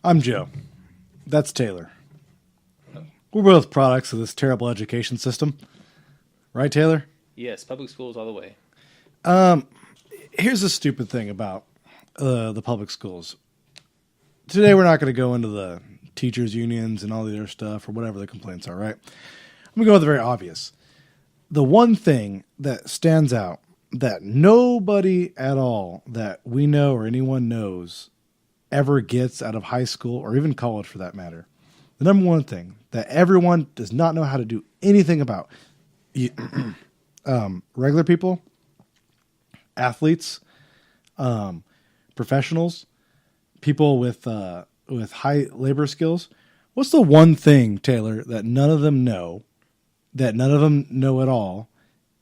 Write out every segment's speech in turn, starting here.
I'm Joe. That's Taylor. We're both products of this terrible education system. Right, Taylor? Yes, public schools all the way. Here's the stupid thing about the public schools. Today we're not going to go into the teachers' unions and all the other stuff or whatever the complaints are, right? I'm going to go with the very obvious. The one thing that stands out that nobody at all that we know or anyone knows ever gets out of high school or even college for that matter. The number one thing that everyone does not know how to do anything about. Regular people, athletes, professionals, people with high labor skills. What's the one thing, Taylor, that none of them know at all,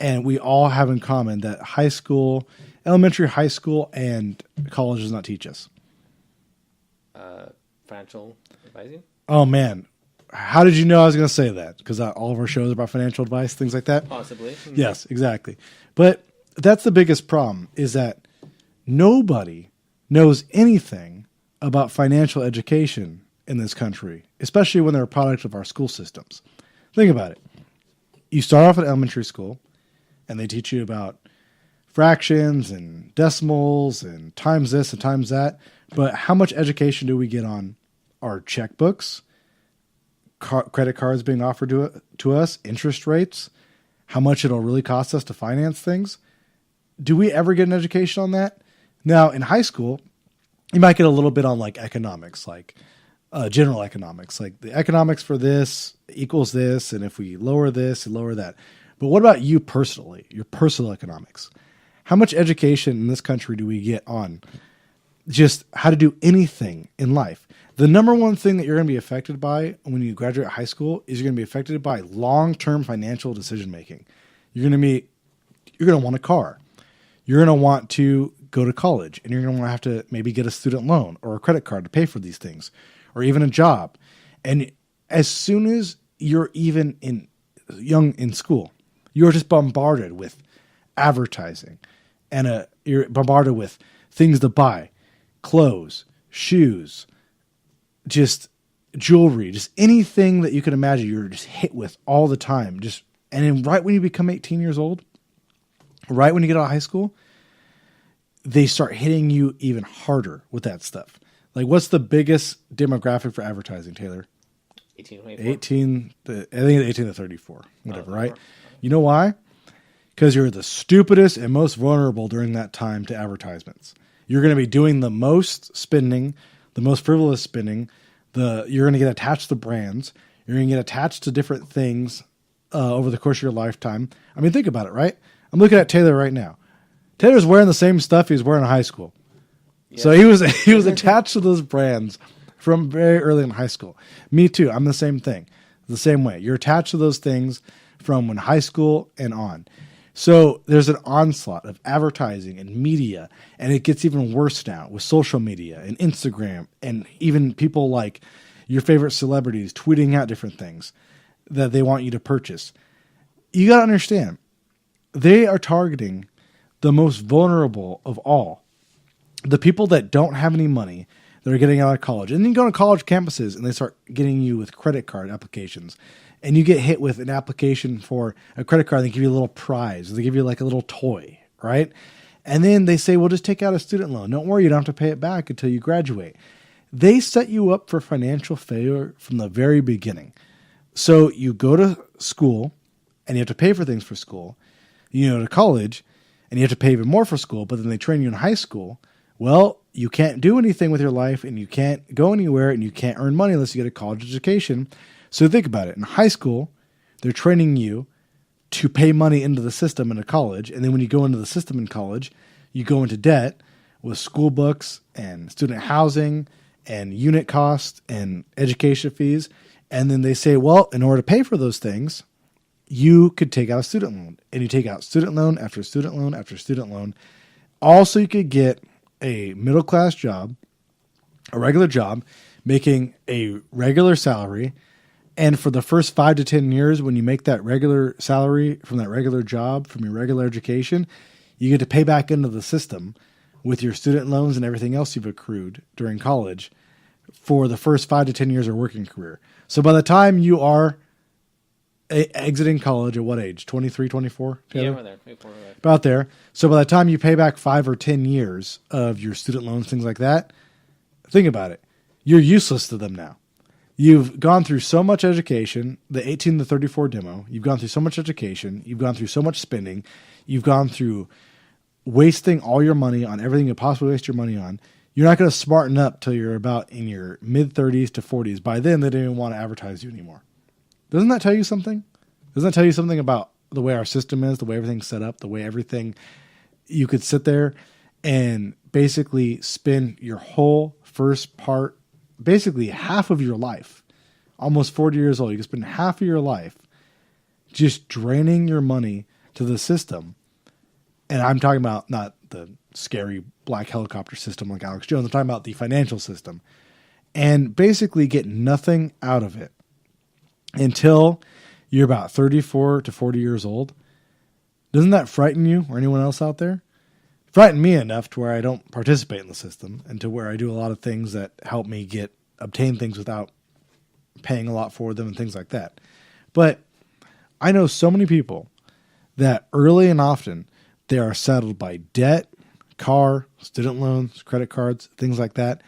and we all have in common that high school, elementary, high school, and college does not teach us? Financial advising? Oh, man. How did you know I was going to say that? Because all of our shows are about financial advice, things like that? Possibly. Mm-hmm. Yes, exactly. But that's the biggest problem, is that nobody knows anything about financial education in this country, especially when they're a product of our school systems. Think about it. You start off at elementary school, and they teach you about fractions and decimals and times this and times that. But how much education do we get on our checkbooks, credit cards being offered to us, interest rates, how much it'll really cost us to finance things? Do we ever get an education on that? Now, in high school, you might get a little bit on like economics, like general economics, like the economics for this equals this, and if we lower this and lower that. But what about you personally, your personal economics? How much education in this country do we get on just how to do anything in life? The number one thing that you're going to be affected by when you graduate high school is you're going to be affected by long-term financial decision-making. You're going to want a car. You're going to want to go to college, and you're going to have to maybe get a student loan or a credit card to pay for these things, or even a job. And as soon as you're even young in school, you're just bombarded with advertising, and you're bombarded with things to buy, clothes, shoes, just jewelry, just anything that you can imagine. You're just hit with all the time. And then right when you become 18 years old, right when you get out of high school, they start hitting you even harder with that stuff. Like, what's the biggest demographic for advertising, Taylor? 18 to 24. 18 to 34, whatever, right? You know why? Because you're the stupidest and most vulnerable during that time to advertisements. You're going to be doing the most spending, the most frivolous spending. You're going to get attached to brands. You're going to get attached to different things over the course of your lifetime. I mean, think about it, right? I'm looking at Taylor right now. Taylor's wearing the same stuff he was wearing in high school. Yeah. So he was attached to those brands from very early in high school. Me too. I'm the same thing. The same way. You're attached to those things from when high school and on. So there's an onslaught of advertising and media, and it gets even worse now with social media and Instagram, and even people like your favorite celebrities tweeting out different things that they want you to purchase. You got to understand, they are targeting the most vulnerable of all. The people that don't have any money, that are getting out of college. And then you go to college campuses and they start getting you with credit card applications. And you get hit with an application for a credit card. They give you a little prize. Or they give you like a little toy, right? And then they say, well, just take out a student loan. Don't worry, you don't have to pay it back until you graduate. They set you up for financial failure from the very beginning. So you go to school and you have to pay for things for school. You go to college and you have to pay even more for school, but then they train you in high school. Well, you can't do anything with your life and you can't go anywhere and you can't earn money unless you get a college education. So think about it. In high school, they're training you to pay money into the system in a college. And then when you go into the system in college, you go into debt with school books and student housing and unit costs and education fees. And then they say, well, in order to pay for those things, you could take out a student loan. And you take out student loan after student loan after student loan. Also, you could get a middle-class job, a regular job, making a regular salary. And for the first 5 to 10 years, when you make that regular salary from that regular job, from your regular education, you get to pay back into the system with your student loans and everything else you've accrued during college for the first 5 to 10 years of your working career. So by the time you are exiting college at what age? 23, 24? Yeah, we're there. 24, right. About there. So by the time you pay back 5 or 10 years of your student loans, things like that, think about it. You're useless to them now. You've gone through so much education, the 18 to 34 demo. You've gone through so much education. You've gone through so much spending. You've gone through wasting all your money on everything you possibly waste your money on. You're not going to smarten up till you're about in your mid-30s to 40s. By then, they don't even want to advertise you anymore. Doesn't that tell you something? Doesn't that tell you something about the way our system is, the way everything's set up, the way everything, you could sit there and basically spend your whole first part, basically half of your life, almost 40 years old. You could spend half of your life just draining your money to the system. And I'm talking about not the scary black helicopter system like Alex Jones. I'm talking about the financial system. And basically get nothing out of it until you're about 34 to 40 years old. Doesn't that frighten you or anyone else out there? Frighten me enough to where I don't participate in the system and to where I do a lot of things that help me obtain things without paying a lot for them and things like that. But I know so many people that early and often they are saddled by debt, car, student loans, credit cards, things like that,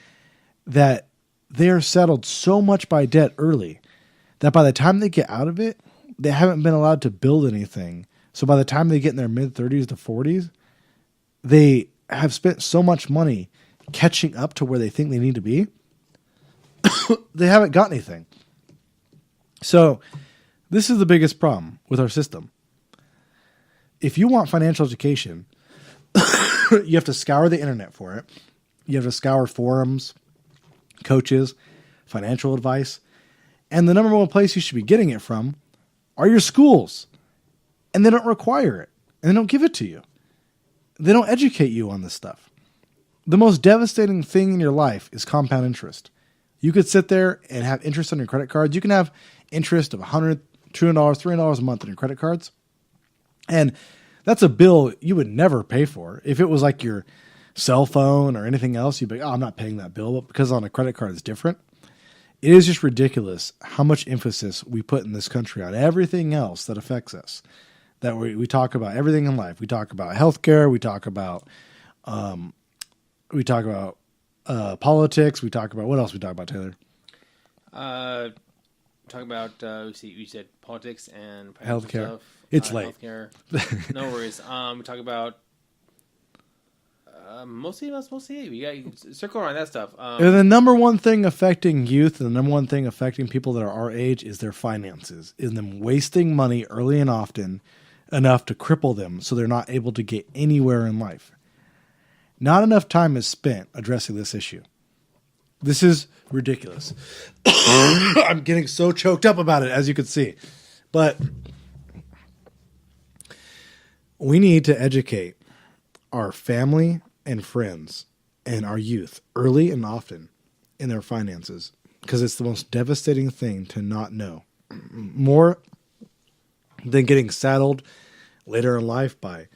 that they are saddled so much by debt early that by the time they get out of it, they haven't been allowed to build anything. So by the time they get in their mid-30s to 40s, they have spent so much money catching up to where they think they need to be, they haven't got anything. So this is the biggest problem with our system. If you want financial education, you have to scour the internet for it. You have to scour forums, coaches, financial advice. And the number one place you should be getting it from are your schools. And they don't require it. And they don't give it to you. They don't educate you on this stuff. The most devastating thing in your life is compound interest. You could sit there and have interest on your credit cards. You can have interest of $100, $200, $300 a month on your credit cards. And that's a bill you would never pay for. If it was like your cell phone or anything else, you'd be like, oh, I'm not paying that bill. But because on a credit card it's different. It is just ridiculous how much emphasis we put in this country on everything else that affects us. That we talk about everything in life. We talk about healthcare. We talk about politics. We talk about what else? We talk about, Taylor. Talk about you said politics and healthcare. Stuff. It's late. Healthcare. No worries. We talk about mostly we got circle around that stuff. And the number one thing affecting youth, and the number one thing affecting people that are our age, is their finances. Is them wasting money early and often enough to cripple them, so they're not able to get anywhere in life. Not enough time is spent addressing this issue. This is ridiculous. I'm getting so choked up about it, as you can see. But we need to educate our family and friends and our youth early and often in their finances, because it's the most devastating thing to not know. More than getting saddled later in life by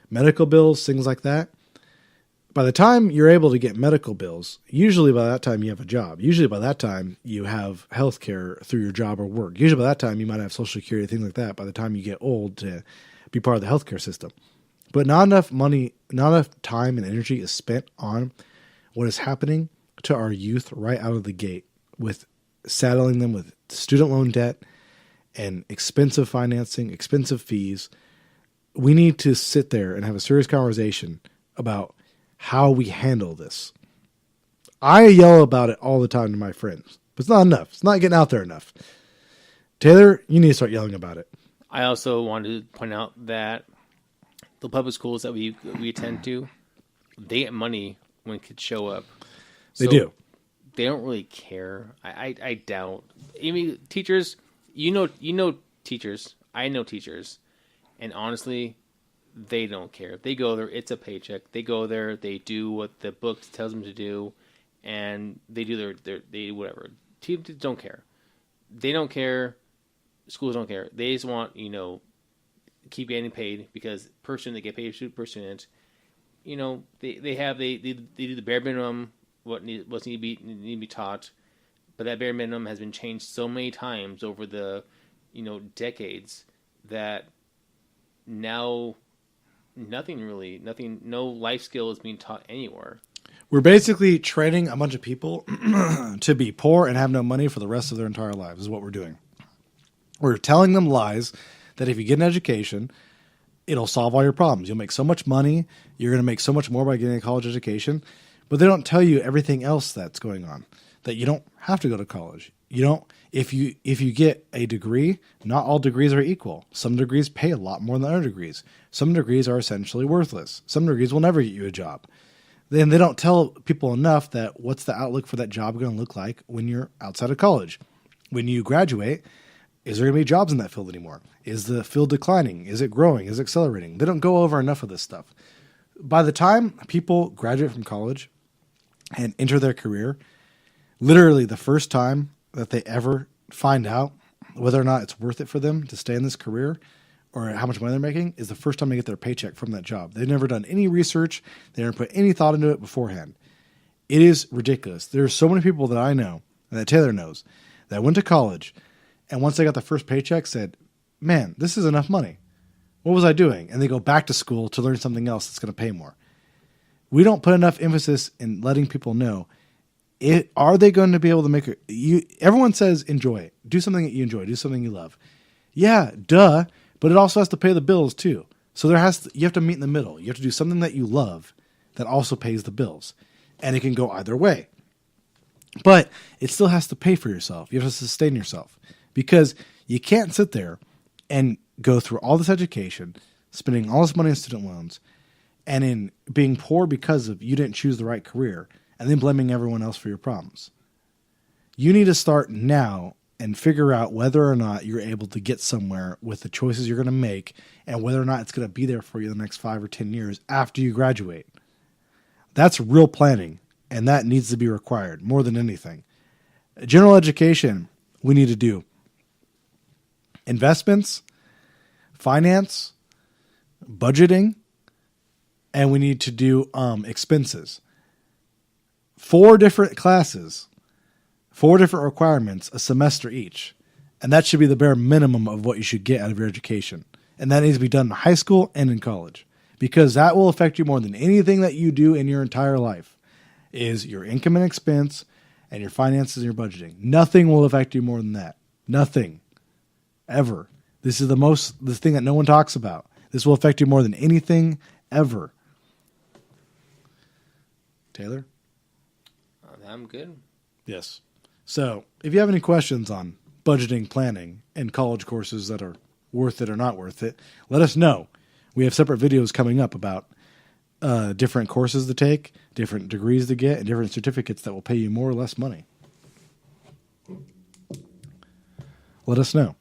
medical bills, things like that. By the time you're able to get medical bills, usually by that time you have a job. Usually by that time you have health care through your job or work. Usually by that time you might have Social Security, things like that, by the time you get old to be part of the healthcare system. But not enough money, not enough time and energy is spent on what is happening to our youth right out of the gate, with saddling them with student loan debt and expensive financing, expensive fees. We need to sit there and have a serious conversation about how we handle this. I yell about it all the time to my friends, but it's not enough. It's not getting out there enough. Taylor, you need to start yelling about it. I also wanted to point out that the public schools that we attend to, they get money when kids show up. They do. They don't really care. I doubt. I mean, teachers, you know teachers. I know teachers. And honestly, they don't care. They go there, it's a paycheck. They go there, they do what the book tells them to do, and they do they whatever. Teachers don't care. They don't care. Schools don't care. They just want, keep getting paid, because person they get paid, person it. They do the bare minimum what's need to be taught, but that bare minimum has been changed so many times over the decades that now no life skill is being taught anywhere. We're basically training a bunch of people to be poor and have no money for the rest of their entire lives is what we're doing. We're telling them lies that if you get an education, it'll solve all your problems. You'll make so much money. You're going to make so much more by getting a college education. But they don't tell you everything else that's going on, that you don't have to go to college. You don't. If you get a degree, not all degrees are equal. Some degrees pay a lot more than other degrees. Some degrees are essentially worthless. Some degrees will never get you a job. Then they don't tell people enough that what's the outlook for that job going to look like when you're outside of college. When you graduate, is there going to be jobs in that field anymore? Is the field declining? Is it growing? Is it accelerating? They don't go over enough of this stuff. By the time people graduate from college and enter their career, literally the first time that they ever find out whether or not it's worth it for them to stay in this career or how much money they're making is the first time they get their paycheck from that job. They've never done any research. They never put any thought into it beforehand. It is ridiculous. There are so many people that I know and that Taylor knows that went to college and once they got the first paycheck said, man, this is enough money. What was I doing? And they go back to school to learn something else that's going to pay more. We don't put enough emphasis in letting people know, are they going to be able to make it? Everyone says enjoy it. Do something that you enjoy. Do something you love. Yeah, duh. But it also has to pay the bills too. So you have to meet in the middle. You have to do something that you love that also pays the bills. And it can go either way. But it still has to pay for yourself. You have to sustain yourself. Because you can't sit there and go through all this education, spending all this money on student loans, and in being poor because of you didn't choose the right career, and then blaming everyone else for your problems. You need to start now and figure out whether or not you're able to get somewhere with the choices you're going to make and whether or not it's going to be there for you the next 5 or 10 years after you graduate. That's real planning, and that needs to be required more than anything. General education, we need to do investments, finance, budgeting, and we need to do expenses. 4 different classes, 4 different requirements a semester each. And that should be the bare minimum of what you should get out of your education. And that needs to be done in high school and in college. Because that will affect you more than anything that you do in your entire life is your income and expense and your finances and your budgeting. Nothing will affect you more than that. Nothing. Ever. This is the thing that no one talks about. This will affect you more than anything ever. Taylor? I'm good. Yes. So, if you have any questions on budgeting, planning, and college courses that are worth it or not worth it, let us know. We have separate videos coming up about different courses to take, different degrees to get, and different certificates that will pay you more or less money. Let us know.